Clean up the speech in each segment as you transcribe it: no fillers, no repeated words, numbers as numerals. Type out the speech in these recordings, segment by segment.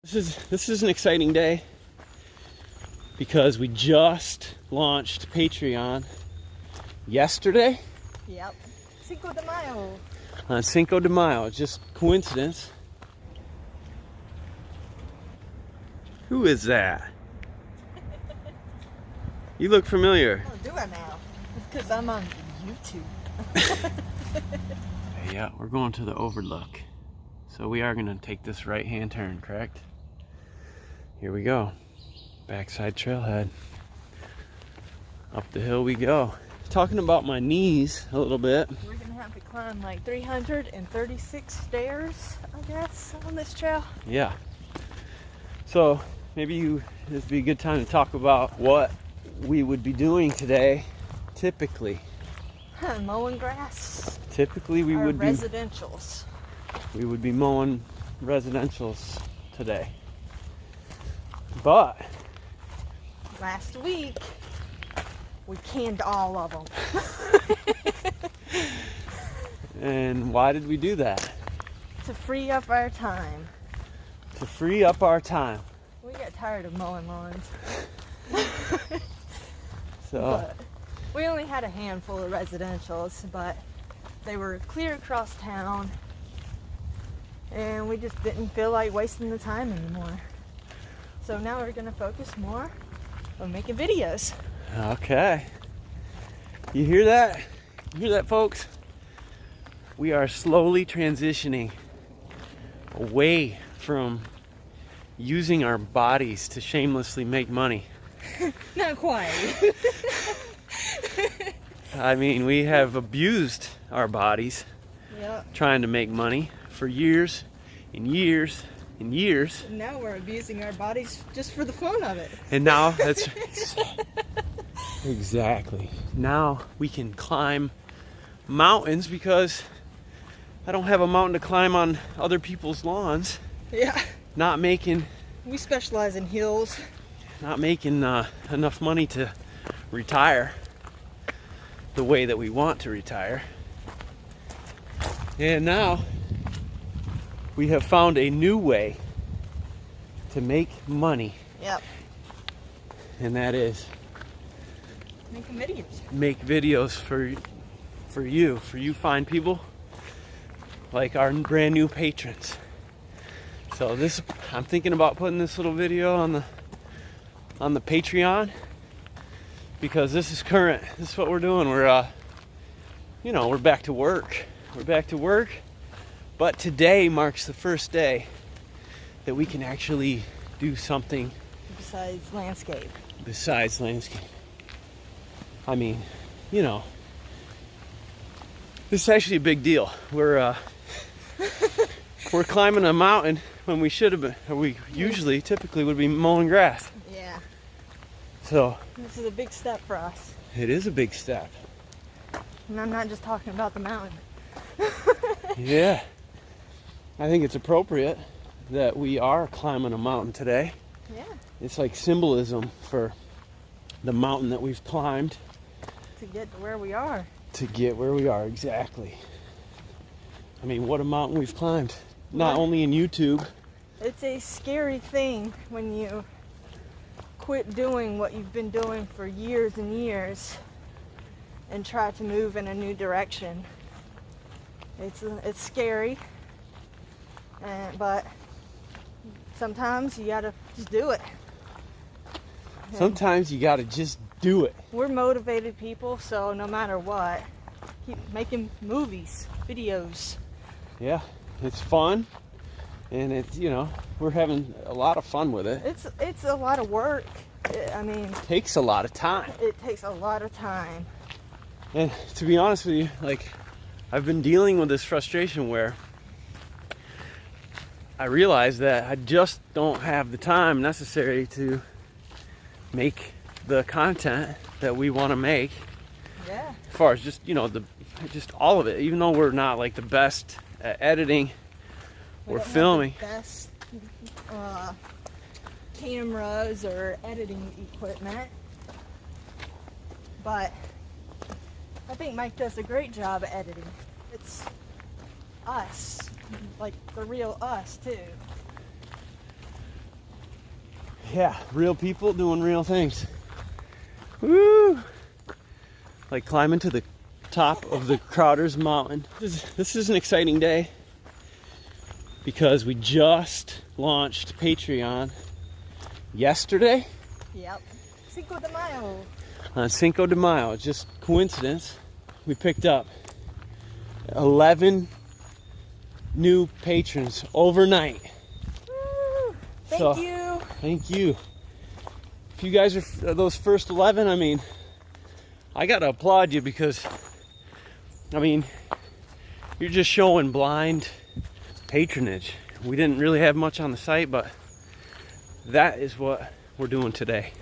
This is an exciting day because we just launched Patreon yesterday. Yep. Cinco de Mayo. On Cinco de Mayo. Just coincidence. Who is that? You look familiar. Oh, do I now? It's because I'm on YouTube. Yeah, we're going to the Overlook. So we are going to take this right-hand turn, correct? Here we go. Backside trailhead. Up the hill we go. Talking about my knees a little bit. We're going to have to climb like 336 stairs, I guess, on this trail. Yeah. So maybe this would be a good time to talk about what we would be doing today, typically. Mowing grass. Typically we would be residentials. We would be mowing residentials today. But last week we canned all of them. And why did we do that? To free up our time. To free up our time. We got tired of mowing lawns. So we only had a handful of residentials, but they were clear across town, and we just didn't feel like wasting the time anymore. So now we're gonna focus more on making videos. okay. You hear that? You hear that, folks? We are slowly transitioning away from using our bodies to shamelessly make money. Not quite. I mean, we have abused our bodies trying to make money for years and years and years. And now we're abusing our bodies just for the fun of it. And now that's exactly. Now we can climb mountains because I don't have a mountain to climb on other people's lawns. Yeah. We specialize in hills. Not making enough money to retire the way that we want to retire. And now we have found a new way to make money. Yep. And that is making videos. Make videos for you fine people like our brand new patrons. So I'm thinking about putting this little video on the Patreon because this is current. This is what we're doing. We're we're back to work. We're back to work. But today marks the first day that we can actually do something besides landscape. I mean, this is actually a big deal. We're climbing a mountain when we should have been, or we typically would be mowing grass. Yeah. So this is a big step for us. It is a big step. And I'm not just talking about the mountain. Yeah. I think it's appropriate that we are climbing a mountain today. Yeah. It's like symbolism for the mountain that we've climbed. To get to where we are. Exactly. I mean, what a mountain we've climbed. Not only in YouTube. It's a scary thing when you quit doing what you've been doing for years and years and try to move in a new direction. It's scary, but sometimes you gotta just do it. Sometimes you gotta just do it. We're motivated people, so no matter what, keep making movies, videos. Yeah, it's fun, and it's we're having a lot of fun with it. It's a lot of work. It takes a lot of time. It takes a lot of time. And to be honest with you, I've been dealing with this frustration where I realize that I just don't have the time necessary to make the content that we want to make. Yeah. As far as just just all of it, even though we're not like the best at editing or filming. The best cameras or editing equipment, but I think Mike does a great job at editing. It's us, like the real us too. Yeah, real people doing real things. Woo! Like climbing to the top of the Crowder's Mountain. This is an exciting day because we just launched Patreon yesterday. Yep. Cinco de Mayo. On Cinco de Mayo. Just coincidence. We picked up 11 new patrons overnight. Woo! So, Thank you. Thank you. If you guys are those first 11, I mean, I gotta applaud you because, I mean, you're just showing blind patronage. We didn't really have much on the site, but that is what we're doing today.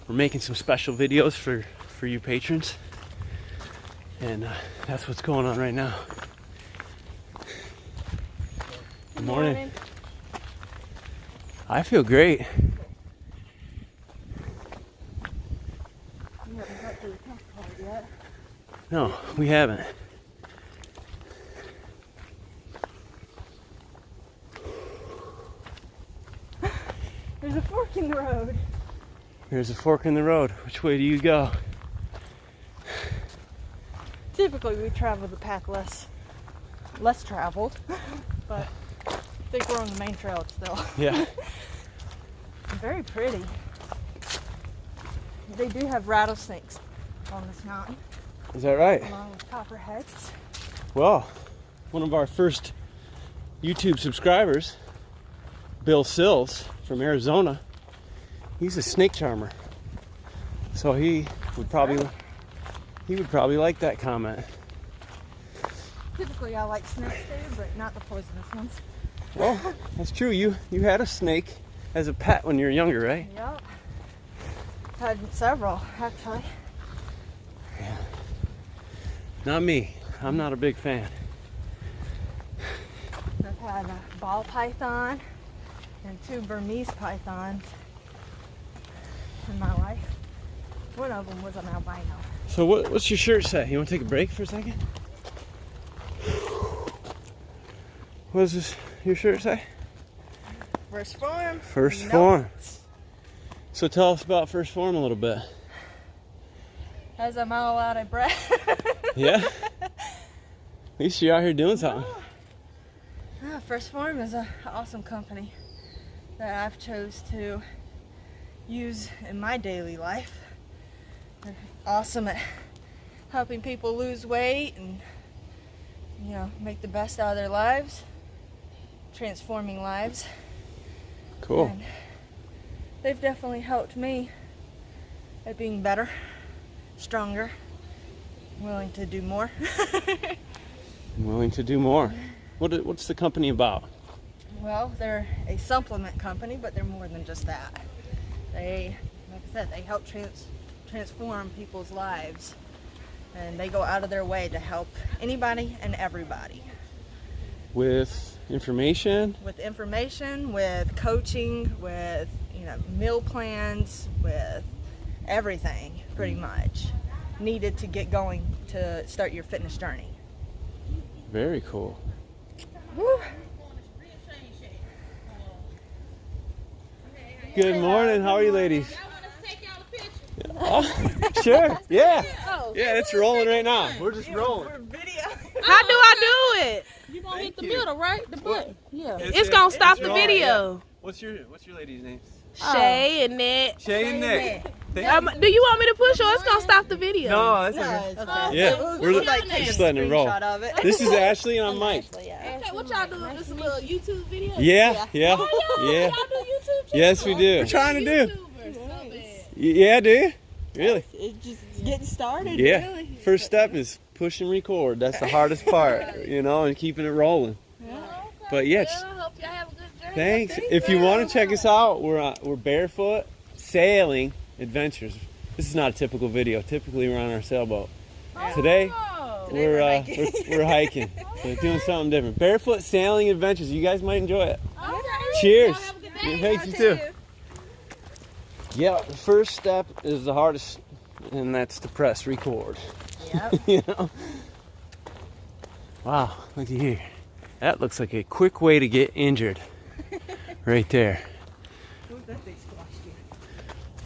We're making some special videos for you patrons, and that's what's going on right now. Good morning. I feel great. We haven't got to the top part yet. No, we haven't. There's a fork in the road. There's a fork in the road. Which way do you go? Typically we travel the path less traveled, but I think we're on the main trail still. Yeah. Very pretty. They do have rattlesnakes on this mountain, Is that right? along with copperheads. Well, one of our first YouTube subscribers, Bill Sills from Arizona, he's a snake charmer. So he would probably like that comment. Typically I like snakes too, but not the poisonous ones. Well, that's true. You had a snake as a pet when you were younger, right? Yep. Had several, actually. Yeah. Not me. I'm not a big fan. I've had a ball python and 2 Burmese pythons in my life. One of them was an albino. So what's your shirt say? You want to take a break for a second? What does your shirt say? First form. First Nope. Form. So tell us about First Form a little bit. As I'm all out of breath. Yeah? At least you're out here doing something. First Form is an awesome company that I've chose to use in my daily life. They're awesome at helping people lose weight and, you know, make the best out of their lives, transforming lives. Cool. And they've definitely helped me at being better, stronger, willing to do more. I'm willing to do more. What's the company about? Well, they're a supplement company, but they're more than just that. They, like I said, they help transform people's lives, and they go out of their way to help anybody and everybody. With information? With information, with coaching, with, you know, meal plans, with everything pretty much needed to get going to start your fitness journey. Very cool. Woo. Good morning. How are you ladies? I want to take y'all a picture. Oh, sure. Yeah. Oh, Yeah, it's rolling right now. We're just rolling. We're video. How do I do it? you gonna hit the Thank you. middle, right? The button. Yeah. It's gonna stop the rolling, video. What's your lady's name? Shay and Ned. Shay and Nick. Do you want me to push or it's gonna stop the video? No, that's No, okay. it's okay. Yeah, We're we're like taking just a letting it roll. screenshot of it. This is Ashley and I'm Mike. Okay, what y'all doing? This a little YouTube video? Yeah. Yeah. Yeah. Y'all do YouTube too? Yes, we do. We're trying to do. YouTuber, so bad. Yeah, do you? Really? It's just getting started. Yeah. Really. First step is push and record. That's the hardest part, you know, and keeping it rolling. But yeah, Well, I hope y'all have a good journey. thanks. If you want to check us out, we're barefoot sailing adventures. This is not a typical video. Typically, we're on our sailboat. Today, Oh, we're hiking. we're hiking. We're doing something different. Barefoot sailing adventures. You guys might enjoy it. okay. Cheers. Y'all have a good day. Thank you too. Yeah, the first step is the hardest, and that's to press record. Yep. You know? Wow, look at here. That looks like a quick way to get injured. Right there. Who's that big squash?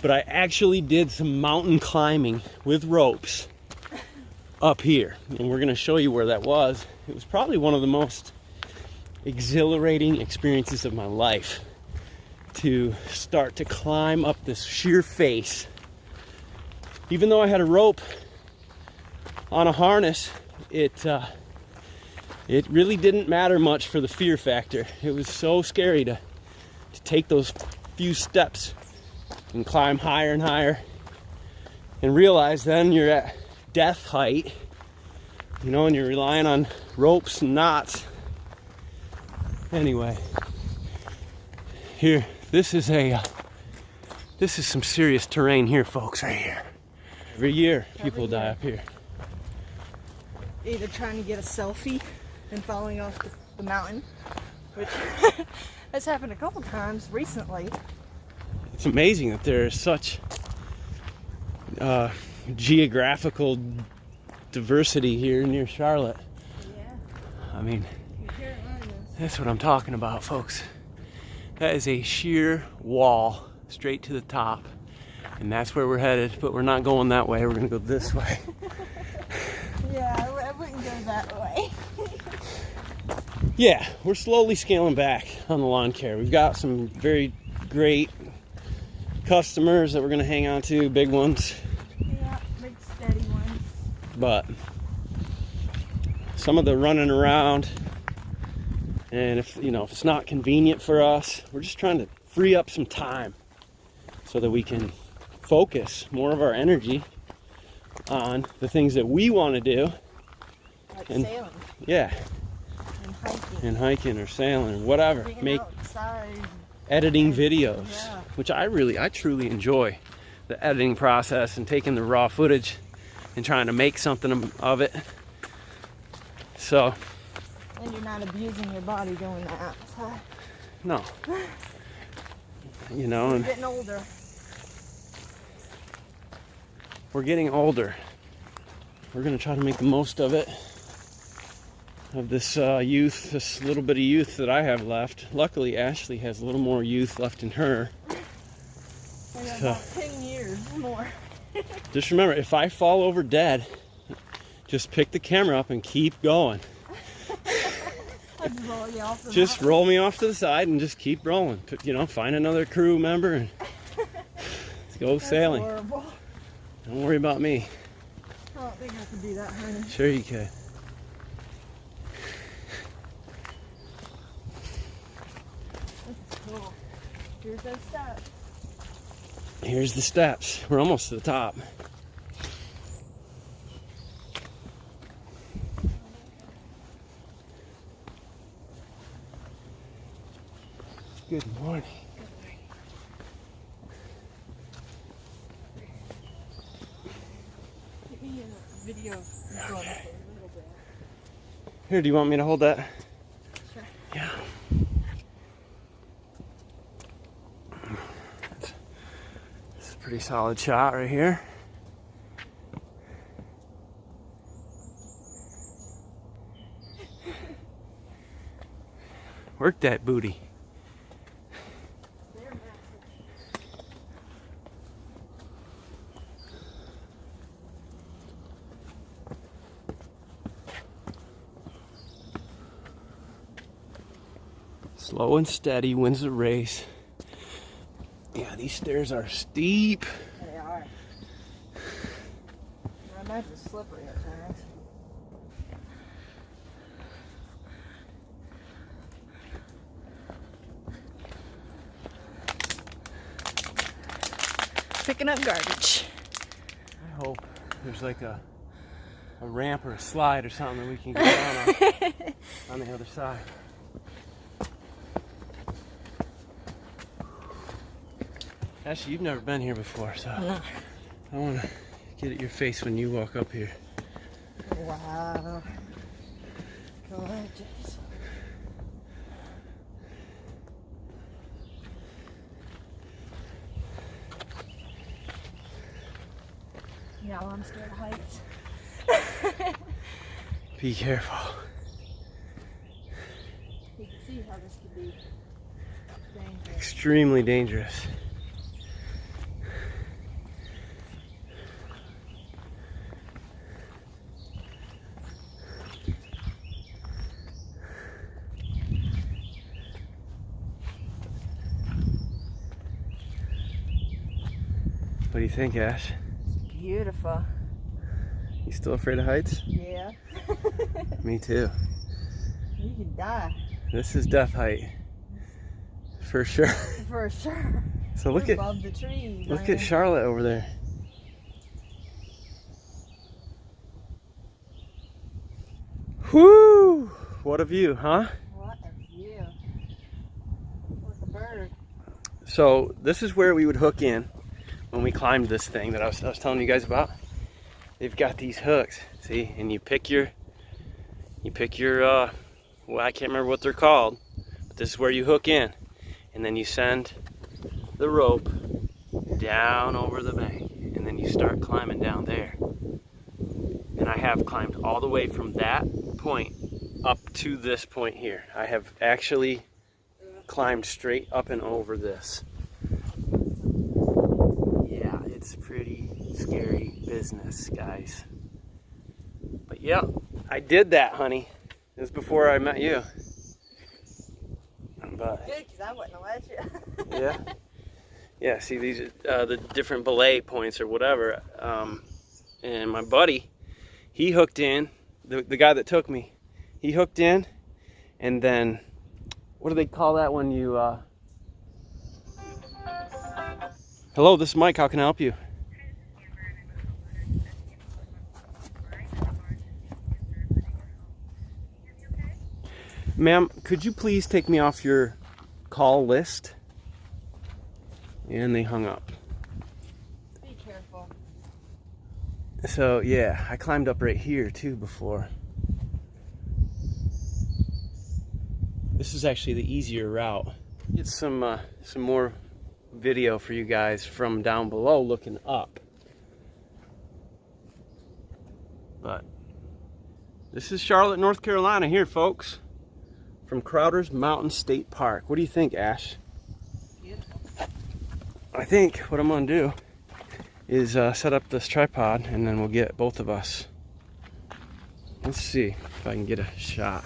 but I actually did some mountain climbing with ropes up here, and we're gonna show you where that was. It was probably one of the most exhilarating experiences of my life to start to climb up this sheer face. Even though I had a rope on a harness, it really didn't matter much for the fear factor. It was so scary to take those few steps and climb higher and higher and realize then you're at death height, you know, and you're relying on ropes and knots. Anyway, here, this is some serious terrain here, folks, right here. Every year, people die up here. Either trying to get a selfie and falling off the mountain, which has happened a couple times recently. It's amazing that there is such geographical diversity here near Charlotte. Yeah. I mean, Carolinas. that's what I'm talking about, folks. That is a sheer wall straight to the top, and that's where we're headed, but we're not going that way. We're gonna go this way. Yeah, I wouldn't go that way. Yeah, we're slowly scaling back on the lawn care. We've got some very great customers that we're gonna hang on to, big ones, Yeah, big steady ones. but some of the running around, and if it's not convenient for us, we're just trying to free up some time so that we can focus more of our energy on the things that we want to do. Like And- sailing Yeah, and hiking. and hiking or sailing or whatever. Being Make outside. editing videos, Yeah. which I truly enjoy the editing process and taking the raw footage and trying to make something of it. So, And you're not abusing your body doing that. So, no. you're And getting older. we're getting older. We're going to try to make the most of it, of this youth, this little bit of youth that I have left. Luckily, Ashley has a little more youth left in her. I got So- about 10 years more. Just remember, if I fall over dead, just pick the camera up and keep going. I'll just roll you off the Just mountain. roll me off to the side and just keep rolling. Find another crew member and let's go That's sailing. horrible. Don't worry about me. I don't think I could do that, honey. Sure you could. Cool. Here's those steps. Here's the steps. We're almost to the top. Good morning. Give me a video of you going up a little bit. Here, do you want me to hold that? Sure. Yeah. It's a pretty solid shot right here. Work that booty. They're massive. Slow and steady wins the race. Yeah, these stairs are steep. They are. I imagine slippery at times. Picking up garbage. I hope there's like a ramp or a slide or something that we can get down on the other side. Actually, you've never been here before, so No. I want to get at your face when you walk up here. Wow. Gorgeous. Yeah, well, I'm scared of heights. Be careful. You can see how this could be dangerous. Extremely dangerous. What do you think, Ash? Beautiful. You still afraid of heights? Yeah. Me too. You can die. This is death height. For sure. For sure. So look We're at above the trees. look at Charlotte over there. Whoo! What a view, huh? What a view. Look a bird. So this is where we would hook in when we climbed this thing that I was telling you guys about. They've got these hooks, see, and you pick your well, I can't remember what they're called, but this is where you hook in, and then you send the rope down over the bank, and then you start climbing down there. And I have climbed all the way from that point up to this point here. I have actually climbed straight up and over this. Yeah, it's pretty scary business, guys. But yeah, I did that, honey. It was before I met you. But Good, because I wouldn't have let you. yeah. Yeah, see, these are the different belay points or whatever. And my buddy, he hooked in, the guy that took me, he hooked in, and then, what do they call that when you, hello, this is Mike, how can I help you? Ma'am, could you please take me off your call list? And they hung up. Be careful. So yeah, I climbed up right here too before. This is actually the easier route. Get some more video for you guys from down below looking up. But this is Charlotte, North Carolina here, folks. From Crowder's Mountain State Park. What do you think, Ash? Beautiful. I think what I'm gonna do is set up this tripod, and then we'll get both of us. Let's see if I can get a shot.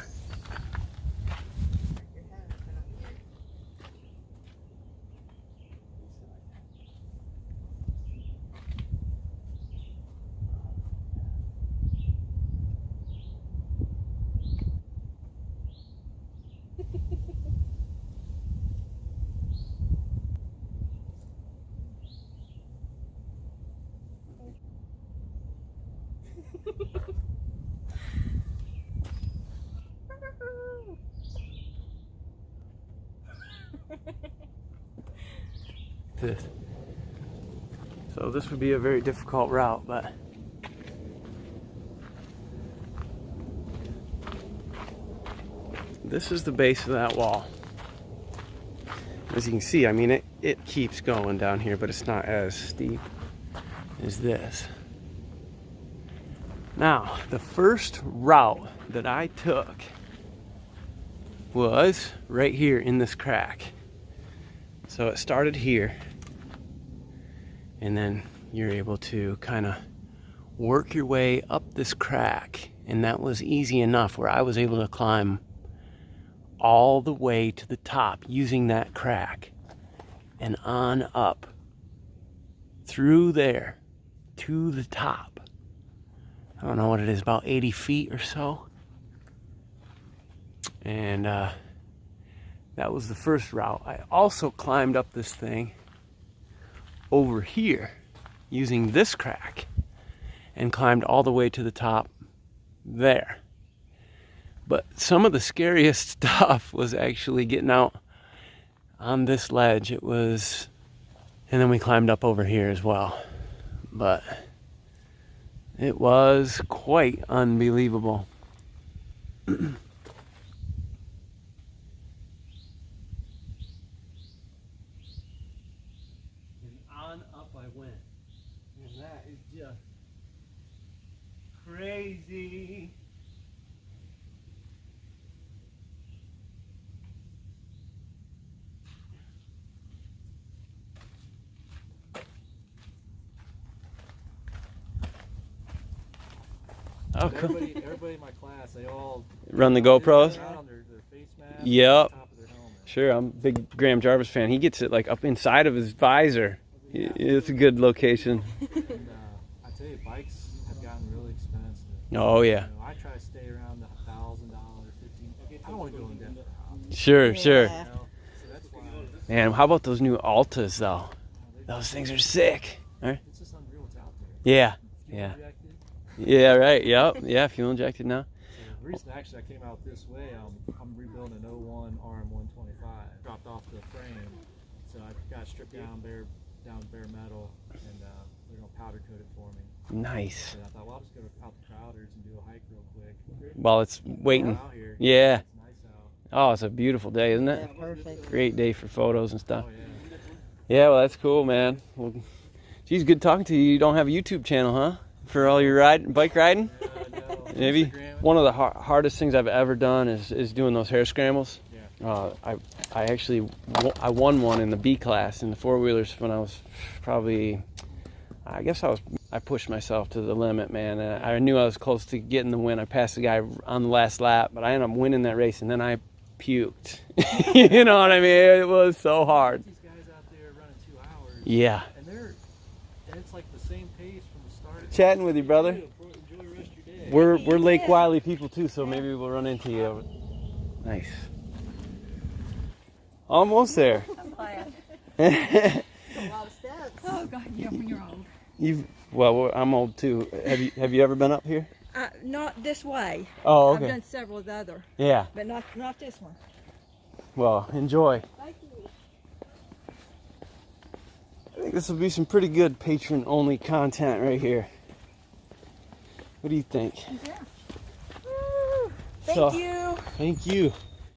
This. So this would be a very difficult route, but this is the base of that wall. As you can see, I mean, it keeps going down here, but it's not as steep as this. Now, the first route that I took was right here in this crack. So it started here, and then you're able to kind of work your way up this crack, and that was easy enough where I was able to climb all the way to the top using that crack and on up through there to the top. I don't know what it is, about 80 feet or so. And that was the first route. I also climbed up this thing over here using this crack and climbed all the way to the top there. But some of the scariest stuff was actually getting out on this ledge. It was, and then we climbed up over here as well. But it was quite unbelievable. Up I went, and that is just crazy. Oh, cool. Everybody in my class, they all Run the GoPros? on their face mask, Yep. on top of their helmet. Sure, I'm a big Graham Jarvis fan. He gets it like up inside of his visor. It's a good location. And I tell you, bikes have gotten really expensive. Oh yeah. You know, I try to stay around the $1,000, $1,500. I don't want to go in debt for a house. Sure, sure. Yeah. You know? So that's why Man, how about those new Altas though? Those things are sick. Right? it's just unreal what's out there. Yeah. Fuel Yeah. injected. Yeah. Right. Yep. Yeah. Fuel injected now. The reason actually I came out this way, I'm rebuilding an 01 RM125. Dropped off the frame, so I got stripped down bare metal, and they're gonna powder coat it for me. Nice. So I thought, well, I'll just go out to Crowder's and do a hike real quick. While it's waiting. Out here, Yeah. it's nice out. Oh, it's a beautiful day, isn't Yeah, it? perfect. Great day for photos and stuff. Oh yeah. Yeah. Well, that's cool, man. Well, geez, good talking to you. You don't have a YouTube channel, huh? For all your bike riding? No, Maybe. Instagram. One of the hardest things I've ever done is doing those hair scrambles. Yeah. I actually I won one in the B class in the four-wheelers when I was probably, I pushed myself to the limit, man. I knew I was close to getting the win. I passed the guy on the last lap, but I ended up winning that race, and then I puked. You know what I mean? It was so hard. These guys out there running 2 hours. Yeah. And it's like the same pace from the start. Chatting with you, brother. Enjoy the rest of your day. We're Lake Wiley people too, so maybe we'll run into you. Nice. Almost there. I'm glad. A lot of steps. Oh God, yeah, when you're old. Well, I'm old too. Have you ever been up here? Not this way. Oh, I've okay. done several of the other, Yeah. but not this one. Well, enjoy. Thank you. I think this will be some pretty good patron-only content right here. What do you think? Thank So- you. Thank you.